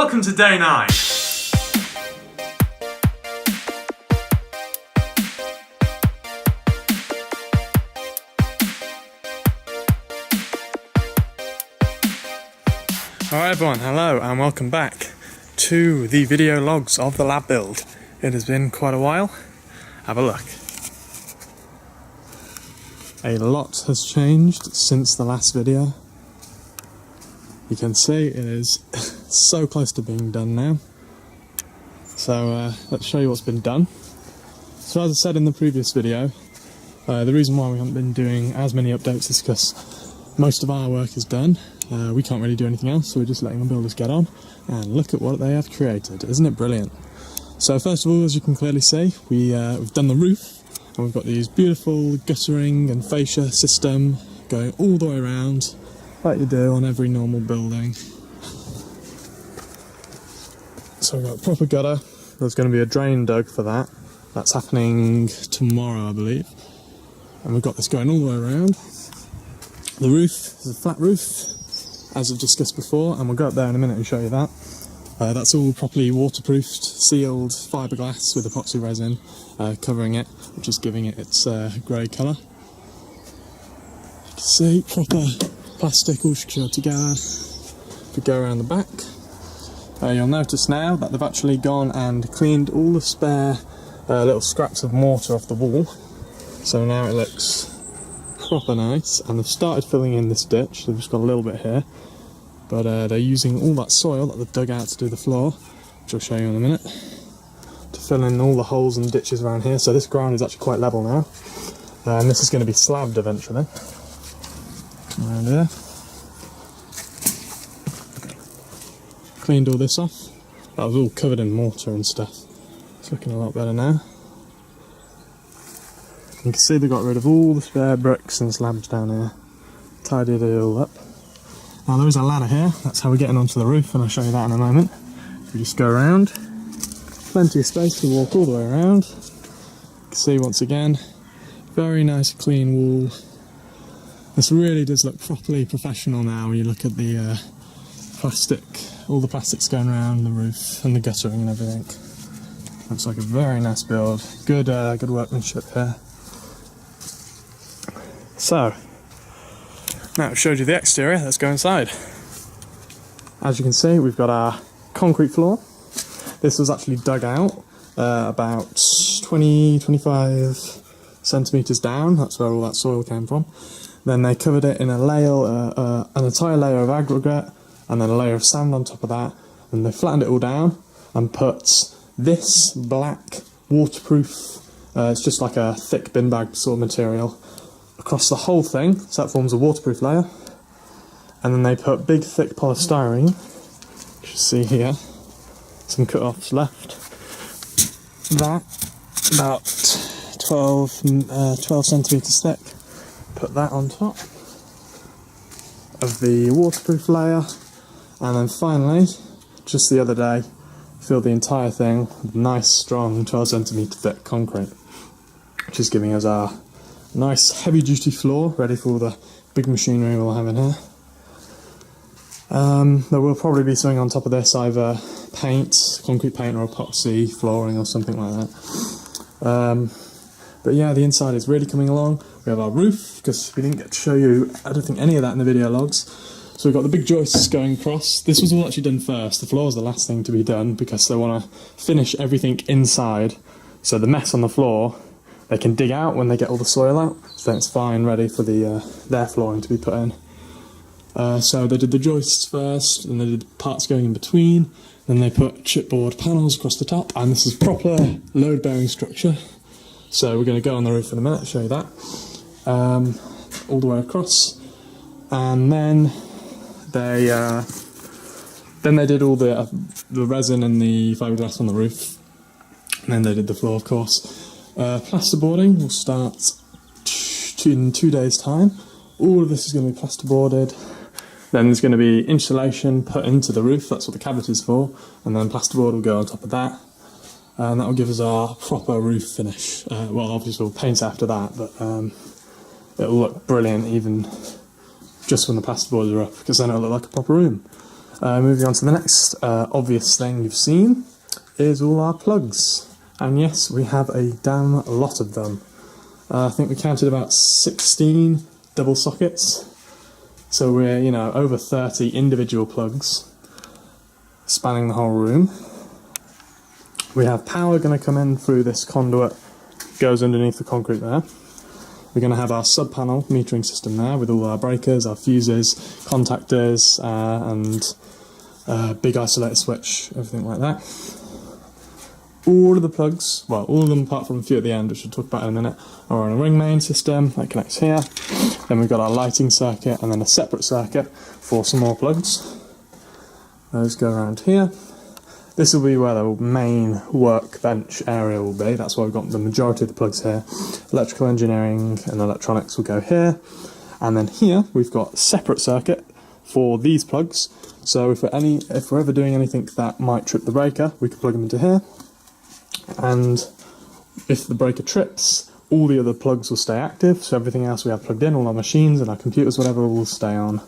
welcome to day 9. Alright everyone, hello and welcome back to the video logs of the lab build. It has been quite a while. Have a look. A lot has changed since the last video. You can see it is so close to being done now. So let's show you what's been done. So as I said in the previous video, the reason why we haven't been doing as many updates is because most of our work is done. We can't really do anything else, so we're just letting the builders get on. And look at what they have created. Isn't it brilliant? So first of all, as you can clearly see, we've done the roof. And we've got these beautiful guttering and fascia system going all the way around, like you do on every normal building. So we've got proper gutter. There's going to be a drain dug for that. That's happening tomorrow, I believe. And we've got this going all the way around. The roof is a flat roof, as I've discussed before, and we'll go up there in a minute and show you that. That's all properly waterproofed, sealed fiberglass with epoxy resin covering it, which is giving it its grey colour. You can see proper plastic all secured together. If we go around the back, you'll notice now that they've actually gone and cleaned all the spare little scraps of mortar off the wall. So now it looks proper nice, and they've started filling in this ditch. They've just got a little bit here. But they're using all that soil that they've dug out to do the floor, which I'll show you in a minute, to fill in all the holes and ditches around here. So this ground is actually quite level now, and this is going to be slabbed eventually. Around here. Cleaned all this off. That was all covered in mortar and stuff. It's looking a lot better now. You can see they got rid of all the spare bricks and slabs down here. Tidied it all up. Now there is a ladder here, that's how we're getting onto the roof, and I'll show you that in a moment. We just go around, plenty of space to walk all the way around. You can see once again, very nice clean wall. This really does look properly professional now when you look at the plastic, all the plastics going around the roof and the guttering and everything. Looks like a very nice build, good workmanship here. So, now I've showed you the exterior, let's go inside. As you can see, we've got our concrete floor. This was actually dug out about 20-25 centimetres down, that's where all that soil came from. Then they covered it in a layer, an entire layer of aggregate, and then a layer of sand on top of that, and they flattened it all down and put this black waterproof, it's just like a thick bin bag sort of material, across the whole thing, so that forms a waterproof layer. And then they put big thick polystyrene, you see here, some cut-offs left. That, about 12 centimetres thick, put that on top of the waterproof layer. And then finally, just the other day, filled the entire thing with nice strong 12 centimetre thick concrete, which is giving us our nice heavy duty floor ready for all the big machinery we'll have in here. There will probably be something on top of this, either paint, concrete paint or epoxy flooring or something like that. But yeah, the inside is really coming along. We have our roof, because we didn't get to show you, I don't think any of that in the video logs. So we've got the big joists going across. This was all actually done first. The floor is the last thing to be done because they want to finish everything inside. So the mess on the floor, they can dig out when they get all the soil out, so then it's fine, ready for their flooring to be put in. So they did the joists first, and they did parts going in between, then they put chipboard panels across the top, and this is proper load-bearing structure. So we're going to go on the roof in a minute, show you that. All the way across, and then they did all the resin and the fiberglass on the roof, and then they did the floor, of course. Plasterboarding will start in 2 days' time. All of this is going to be plasterboarded. Then there's going to be insulation put into the roof, that's what the cavity is for, and then plasterboard will go on top of that. And that will give us our proper roof finish. Well, obviously we'll paint after that, but it'll look brilliant even just when the plasterboards are up, because then it'll look like a proper room. Moving on to the next obvious thing you've seen is all our plugs. And yes, we have a damn lot of them. I think we counted about 16 double sockets. So we're, over 30 individual plugs spanning the whole room. We have power going to come in through this conduit, goes underneath the concrete there. We're going to have our sub-panel metering system there with all our breakers, our fuses, contactors, and big isolator switch, everything like that. All of the plugs, well, all of them apart from a few at the end, which we'll talk about in a minute, are on a ring main system that connects here. Then we've got our lighting circuit and then a separate circuit for some more plugs. Those go around here. This will be where the main workbench area will be. That's why we've got the majority of the plugs here. Electrical engineering and electronics will go here. And then here we've got a separate circuit for these plugs. So if we're ever doing anything that might trip the breaker, we can plug them into here. And if the breaker trips, all the other plugs will stay active. So everything else we have plugged in, all our machines and our computers, whatever, will stay on.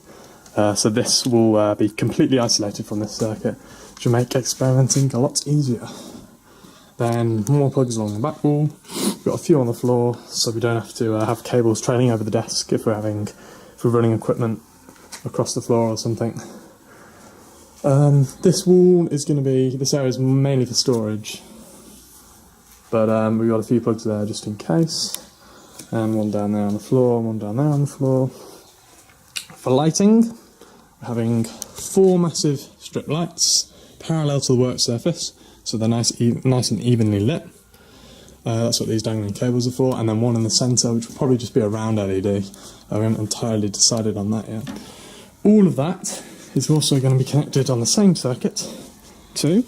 So this will be completely isolated from this circuit, which will make experimenting a lot easier. Then more plugs along the back wall. We've got a few on the floor, so we don't have to have cables trailing over the desk if we're running equipment across the floor or something. This wall is going to be, this area is mainly for storage, but we've got a few plugs there just in case, and one down there on the floor, and one down there on the floor. For lighting, we're having 4 massive strip lights parallel to the work surface, so they're nice and evenly lit. That's what these dangling cables are for, and then one in the centre, which will probably just be a round LED. We haven't entirely decided on that yet. All of that is also going to be connected on the same circuit to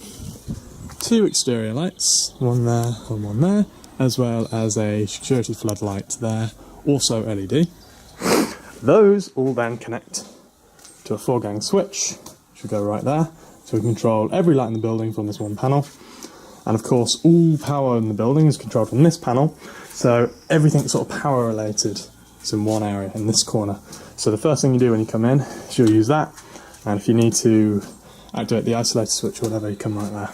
2 exterior lights, one there and one there, as well as a security floodlight there, also LED. Those all then connect to a 4-gang switch, which will go right there, so we can control every light in the building from this one panel. And of course, all power in the building is controlled from this panel, so everything sort of power related is in one area, in this corner. So the first thing you do when you come in is you'll use that, and if you need to activate the isolator switch or whatever, you come right there.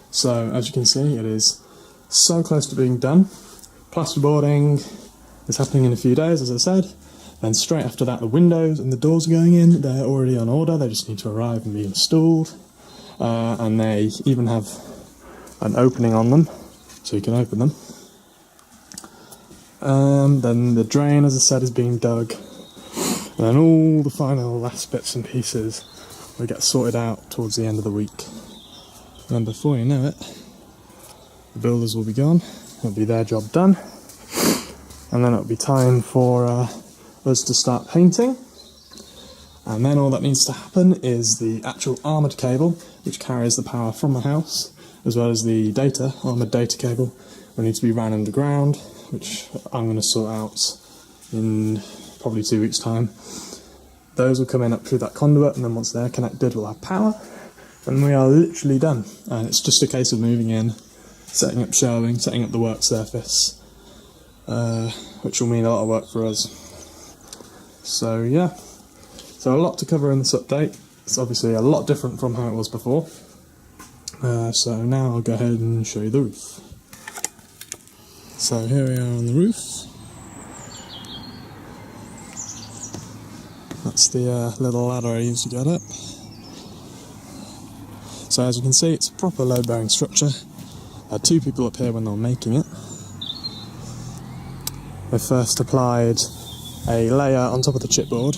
So as you can see, it is so close to being done. Plasterboarding is happening in a few days, as I said. Then straight after that, the windows and the doors are going in. They're already on order, they just need to arrive and be installed. And they even have an opening on them, so you can open them. Then the drain, as I said, is being dug. And then all the final last bits and pieces will get sorted out towards the end of the week. And then before you know it, the builders will be gone, it'll be their job done. And then it'll be time for us to start painting. And then all that needs to happen is the actual armoured cable, which carries the power from the house, as well as the armoured data cable, will need to be ran underground, which I'm going to sort out in probably 2 weeks' time. Those will come in up through that conduit, and then once they're connected, we'll have power, and we are literally done. And it's just a case of moving in, setting up shelving, setting up the work surface, which will mean a lot of work for us. So yeah. So a lot to cover in this update. It's obviously a lot different from how it was before. So now I'll go ahead and show you the roof. So here we are on the roof. That's the little ladder I used to get up. So as you can see, it's a proper load-bearing structure. I had 2 people up here when they were making it. They first applied a layer on top of the chipboard.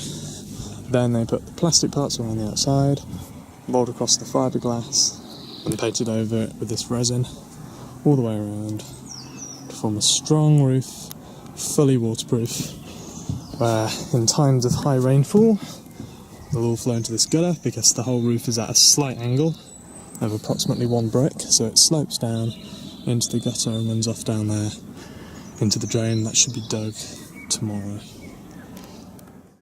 Then they put the plastic parts around the outside, rolled across the fiberglass, and painted over it with this resin all the way around to form a strong roof, fully waterproof, where in times of high rainfall they'll all flow into this gutter because the whole roof is at a slight angle of approximately 1 brick, so it slopes down into the gutter and runs off down there into the drain that should be dug tomorrow.